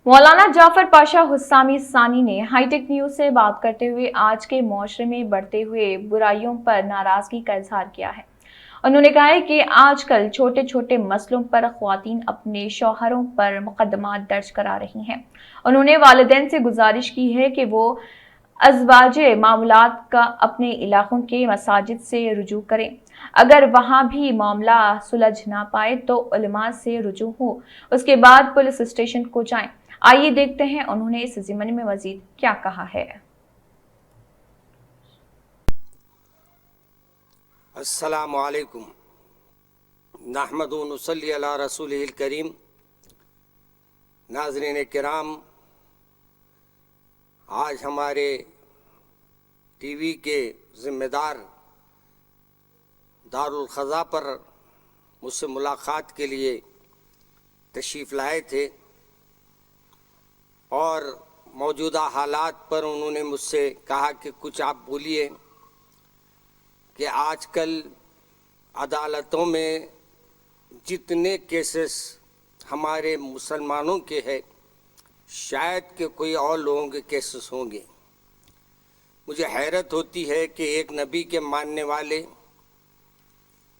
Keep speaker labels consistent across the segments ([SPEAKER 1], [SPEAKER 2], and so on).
[SPEAKER 1] मौलाना जाफर पाशा हुस्सामी सानी ने hi tech news से बात करते हुए आज के माशरे में बढ़ते हुए बुराइयों पर नाराजगी का इजहार किया है। उन्होंने कहा है कि आजकल छोटे छोटे मसलों पर ख्वातीन अपने शौहरों पर मुकदमा दर्ज करा रही हैं। उन्होंने वालिदैन से गुजारिश की है कि वो अज़वाजे मामलात का अपने इलाकों के मसाजिद से रुजू करें। अगर वहां भी मामला सुलझ ना पाए तो उलमा से रुजू हो, उसके बाद पुलिस स्टेशन को जाएं। आइए देखते हैं उन्होंने इस ज़िम्न में मजीद क्या कहा है।
[SPEAKER 2] अस्सलामु अलैकुम नहमदु व नुसल्ली अला रसूलिहिल करीम। नाज़रीन किराम, आज हमारे टीवी के ज़िम्मेदार दारुल ख़ज़ा पर मुझसे मुलाकात के लिए तशरीफ़ लाए थे और मौजूदा हालात पर उन्होंने मुझसे कहा कि कुछ आप बोलिए कि आजकल अदालतों में जितने केसेस हमारे मुसलमानों के हैं शायद कि कोई और लोगों के केसेस होंगे। मुझे हैरत होती है कि एक नबी के मानने वाले,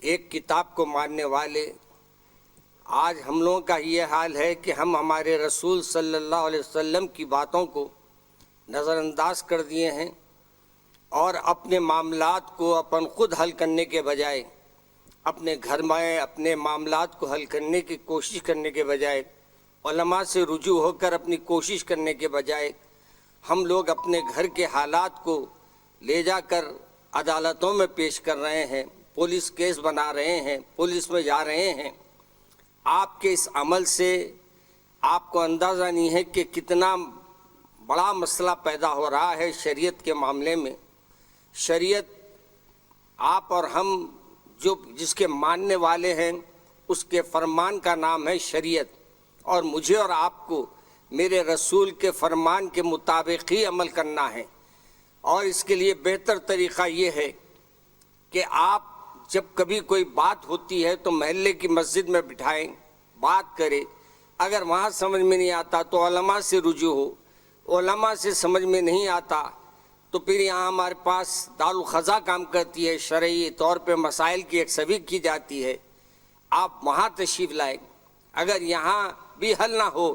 [SPEAKER 2] एक किताब को मानने वाले, आज हम लोगों का ये हाल है कि हम हमारे रसूल सल्लल्लाहु अलैहि वसल्लम की बातों को नज़रअंदाज कर दिए हैं और अपने मामलात को अपन खुद हल करने के बजाय, अपने घर में अपने मामलात को हल करने की कोशिश करने के बजाय, उलमा से रुजू होकर अपनी कोशिश करने के बजाय, हम लोग अपने घर के हालात को ले जाकर अदालतों में पेश कर रहे हैं, पुलिस केस बना रहे हैं, पुलिस में जा रहे हैं। आपके इस अमल से आपको अंदाज़ा नहीं है कि कितना बड़ा मसला पैदा हो रहा है शरीयत के मामले में। शरीयत आप और हम जो जिसके मानने वाले हैं उसके फरमान का नाम है शरीयत, और मुझे और आपको मेरे रसूल के फरमान के मुताबिक ही अमल करना है। और इसके लिए बेहतर तरीक़ा ये है कि आप जब कभी कोई बात होती है तो महल्ले की मस्जिद में बिठाएं, बात करें। अगर वहाँ समझ में नहीं आता तो उलमा से रुजू हो, उलमा से समझ में नहीं आता तो फिर यहाँ हमारे पास दारुल ख़ज़ा काम करती है, शरई तौर पे मसाइल की एक सभी की जाती है। आप वहाँ तशरीफ़ लाएं। अगर यहाँ भी हल ना हो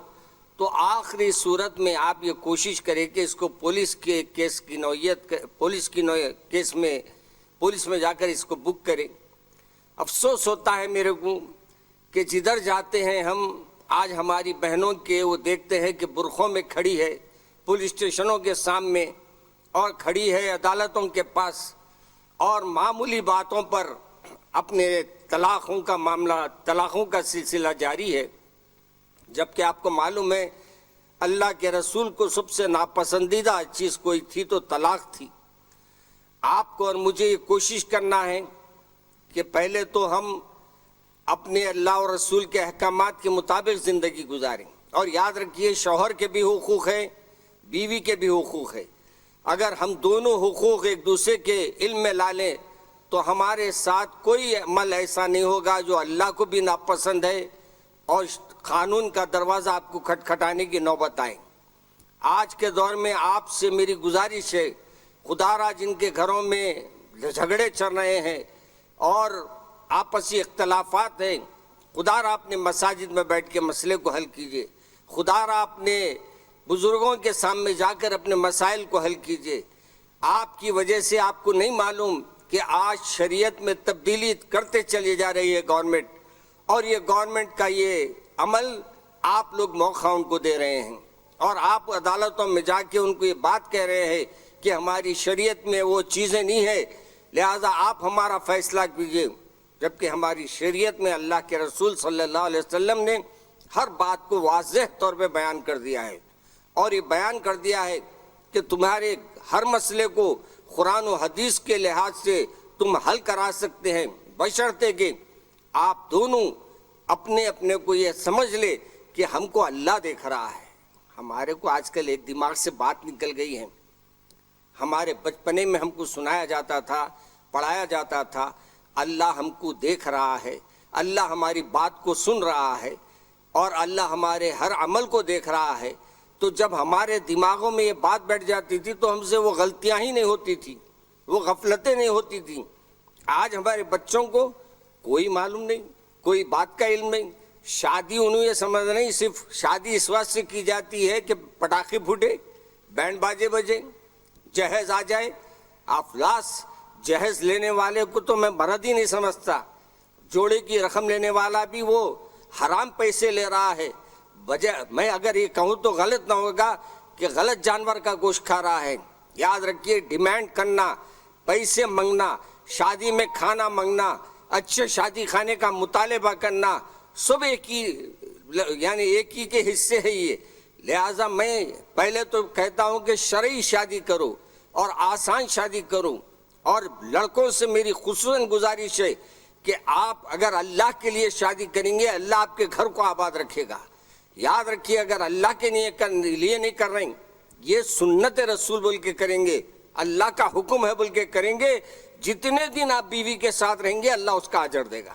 [SPEAKER 2] तो आखिरी सूरत में आप ये कोशिश करें कि इसको पुलिस के केस की नौयत केस में पुलिस में जाकर इसको बुक करें। अफसोस होता है मेरे को कि जिधर जाते हैं हम, आज हमारी बहनों के वो देखते हैं कि बुरखों में खड़ी है पुलिस स्टेशनों के सामने और खड़ी है अदालतों के पास, और मामूली बातों पर अपने तलाक़ों का मामला, तलाक़ों का सिलसिला जारी है। जबकि आपको मालूम है अल्लाह के रसूल को सबसे नापसंदीदा चीज़ कोई थी तो तलाक़ थी। आपको और मुझे ये कोशिश करना है कि पहले तो हम अपने अल्लाह और रसूल के अहकामात के मुताबिक ज़िंदगी गुजारें। और याद रखिए, शौहर के भी हुकूक़ है, बीवी के भी हुकूक़ है। अगर हम दोनों हुकूक़ एक दूसरे के इल्म में ला लें तो हमारे साथ कोई अमल ऐसा नहीं होगा जो अल्लाह को भी नापसंद है और क़ानून का दरवाज़ा आपको खटखटाने की नौबत आए। आज के दौर में आपसे मेरी गुजारिश है, खुदारा जिनके घरों में झगड़े चल रहे हैं और आपसी इख्तलाफात हैं, खुदारा अपने मसाजिद में बैठ के मसले को हल कीजिए। खुदारा अपने बुज़ुर्गों के सामने जाकर अपने मसाइल को हल कीजिए। आपकी वजह से आपको नहीं मालूम कि आज शरीयत में तब्दीली करते चली जा रही है गवर्नमेंट, और ये गवर्नमेंट का ये अमल आप लोग मौका उनको दे रहे हैं और आप अदालतों में जाके उनको ये बात कह रहे हैं कि हमारी शरीयत में वो चीज़ें नहीं है, लिहाजा आप हमारा फ़ैसला कीजिए। जबकि हमारी शरीयत में अल्लाह के रसूल सल्लल्लाहु अलैहि वसल्लम ने हर बात को वाज़ेह तौर पे बयान कर दिया है, और ये बयान कर दिया है कि तुम्हारे हर मसले को कुरान और हदीस के लिहाज से तुम हल करा सकते हैं, बशर्ते कि आप दोनों अपने अपने को ये समझ ले कि हमको अल्लाह देख रहा है। हमारे को आजकल एक दिमाग से बात निकल गई है। हमारे बचपने में हमको सुनाया जाता था, पढ़ाया जाता था, अल्लाह हमको देख रहा है, अल्लाह हमारी बात को सुन रहा है। اور اللہ ہمارے ہر عمل کو دیکھ رہا ہے، تو جب ہمارے دماغوں میں یہ بات بیٹھ جاتی تھی تو ہم سے وہ غلطیاں ہی نہیں ہوتی تھی، وہ غفلتیں نہیں ہوتی تھیں۔ آج ہمارے بچوں کو کوئی معلوم نہیں، کوئی بات کا علم نہیں، شادی انہوں یہ سمجھ نہیں، صرف شادی اس وقت سے کی جاتی ہے کہ پٹاخے پھوٹے، بینڈ باجے بجے، جہیز آ جائے۔ افلاس جہیز لینے والے کو تو میں مرد ہی نہیں سمجھتا، جوڑے کی رقم لینے والا بھی وہ حرام پیسے لے رہا ہے۔ میں اگر یہ کہوں تو غلط نہ ہوگا کہ غلط جانور کا گوشت کھا رہا ہے۔ یاد رکھیے، ڈیمانڈ کرنا، پیسے منگنا، شادی میں کھانا منگنا، اچھے شادی کھانے کا مطالبہ کرنا، سب ایک ہی کے حصے ہے یہ۔ لہٰذا میں پہلے تو کہتا ہوں کہ شرعی شادی کرو اور آسان شادی کرو، اور لڑکوں سے میری خصوصاً گزارش ہے کہ آپ اگر اللہ کے لیے شادی کریں گے، اللہ آپ کے گھر کو آباد رکھے گا۔ یاد رکھیے، اگر اللہ کے لیے نہیں کر رہے ہیں، یہ سنت رسول بول کے کریں گے، اللہ کا حکم ہے بول کے کریں گے، جتنے دن آپ بیوی کے ساتھ رہیں گے اللہ اس کا اجر دے گا۔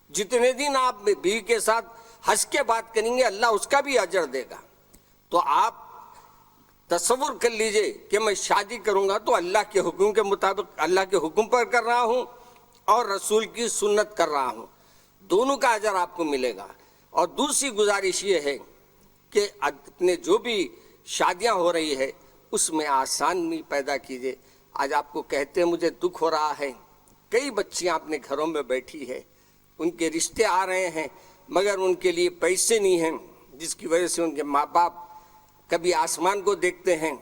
[SPEAKER 2] جتنے دن آپ بیوی کے ساتھ ہنس کے بات کریں گے اللہ اس کا بھی اجر دے گا۔ تو آپ تصور کر لیجئے کہ میں شادی کروں گا تو اللہ کے حکم کے مطابق، اللہ کے حکم پر کر رہا ہوں اور رسول کی سنت کر رہا ہوں، دونوں کا اجر آپ کو ملے گا۔ اور دوسری گزارش یہ ہے کہ اپنے جو بھی شادیاں ہو رہی ہے اس میں آسانی پیدا کیجئے۔ آج آپ کو کہتے مجھے دکھ ہو رہا ہے، کئی بچیاں اپنے گھروں میں بیٹھی ہے، ان کے رشتے آ رہے ہیں مگر ان کے لیے پیسے نہیں ہیں، جس کی وجہ سے ان کے ماں باپ کبھی آسمان کو دیکھتے ہیں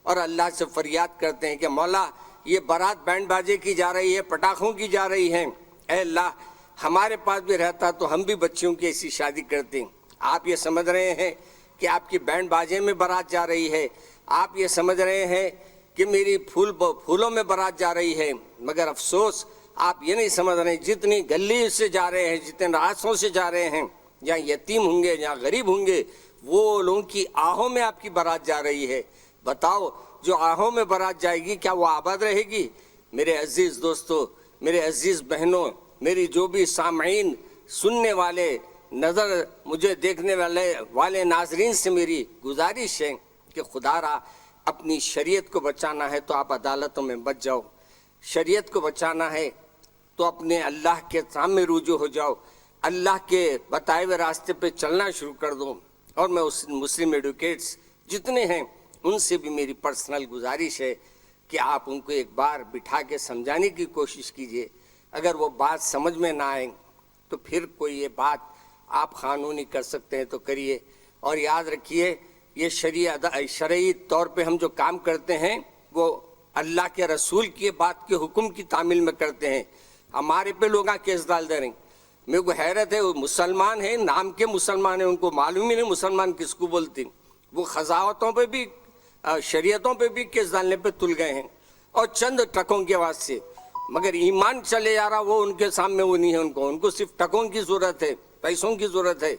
[SPEAKER 2] اور اللہ سے فریاد کرتے ہیں کہ مولا یہ بارات بینڈ باجے کی جا رہی ہے، پٹاخوں کی جا رہی ہے، اے اللہ ہمارے پاس بھی رہتا تو ہم بھی بچیوں کی ایسی شادی کرتے۔ آپ یہ سمجھ رہے ہیں کہ آپ کی بینڈ باجے میں بارات جا رہی ہے، آپ یہ سمجھ رہے ہیں کہ میری پھولوں میں بارات جا رہی ہے، مگر افسوس آپ یہ نہیں سمجھ رہے ہیں جتنی گلی سے جا رہے ہیں، جتنے راستوں سے جا رہے ہیں، جہاں یتیم ہوں گے، جہاں غریب ہوں گے، وہ لوگوں کی آہوں میں آپ کی بارات جا رہی ہے۔ بتاؤ، جو آہوں میں بارات جائے گی کیا وہ آباد رہے گی؟ میرے عزیز دوستو، میرے عزیز بہنوں، میری جو بھی سامعین، سننے والے، نظر مجھے دیکھنے والے ناظرین سے میری گزارش ہے کہ خدا را اپنی شریعت کو بچانا ہے تو آپ عدالتوں میں بچ جاؤ، شریعت کو بچانا ہے تو اپنے اللہ کے سامنے رجوع ہو جاؤ، اللہ کے بتائے ہوئے راستے پہ چلنا شروع کر دو۔ اور میں اس مسلم ایڈوکیٹس جتنے ہیں ان سے بھی میری پرسنل گزارش ہے کہ آپ ان کو ایک بار بٹھا کے سمجھانے کی کوشش کیجئے۔ اگر وہ بات سمجھ میں نہ آئیں تو پھر کوئی یہ بات آپ قانونی کر سکتے ہیں تو کریے۔ اور یاد رکھیے، یہ شرعی طور پہ ہم جو کام کرتے ہیں وہ اللہ کے رسول کی بات کے حکم کی تعمیل میں کرتے ہیں۔ ہمارے پہ لوگ کیس ڈال دے رہے ہیں۔ میرے کو حیرت ہے، وہ مسلمان ہیں، نام کے مسلمان ہیں، ان کو معلوم ہی نہیں مسلمان کس کو بولتے ہیں۔ وہ قضاوتوں پہ بھی، شریعتوں پہ بھی کیس ڈالنے پہ تل گئے ہیں، اور چند ٹکوں کے آواز سے، مگر ایمان چلے جا رہا وہ ان کے سامنے وہ نہیں ہے، ان کو صرف ٹکوں کی ضرورت ہے، پیسوں کی ضرورت ہے۔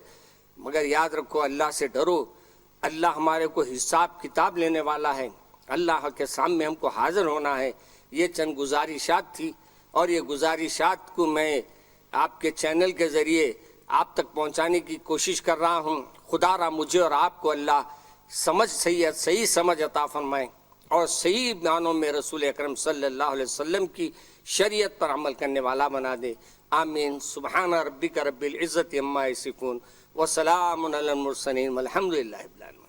[SPEAKER 2] مگر یاد رکھو، اللہ سے ڈرو، اللہ ہمارے کو حساب کتاب لینے والا ہے، اللہ کے سامنے ہم کو حاضر ہونا ہے۔ یہ چند گزارشات تھی، اور یہ گزارشات کو میں آپ کے چینل کے ذریعے آپ تک پہنچانے کی کوشش کر رہا ہوں۔ خدا را مجھے اور آپ کو اللہ صحیح سمجھ عطا فرمائے اور صحیح معنوں میں رسول اکرم صلی اللہ علیہ وسلم کی شریعت پر عمل کرنے والا بنا دے۔ آمین۔ سبحان ربک رب العزت عما یصفون وسلام علی المرسلین والحمد للہ رب العالمین۔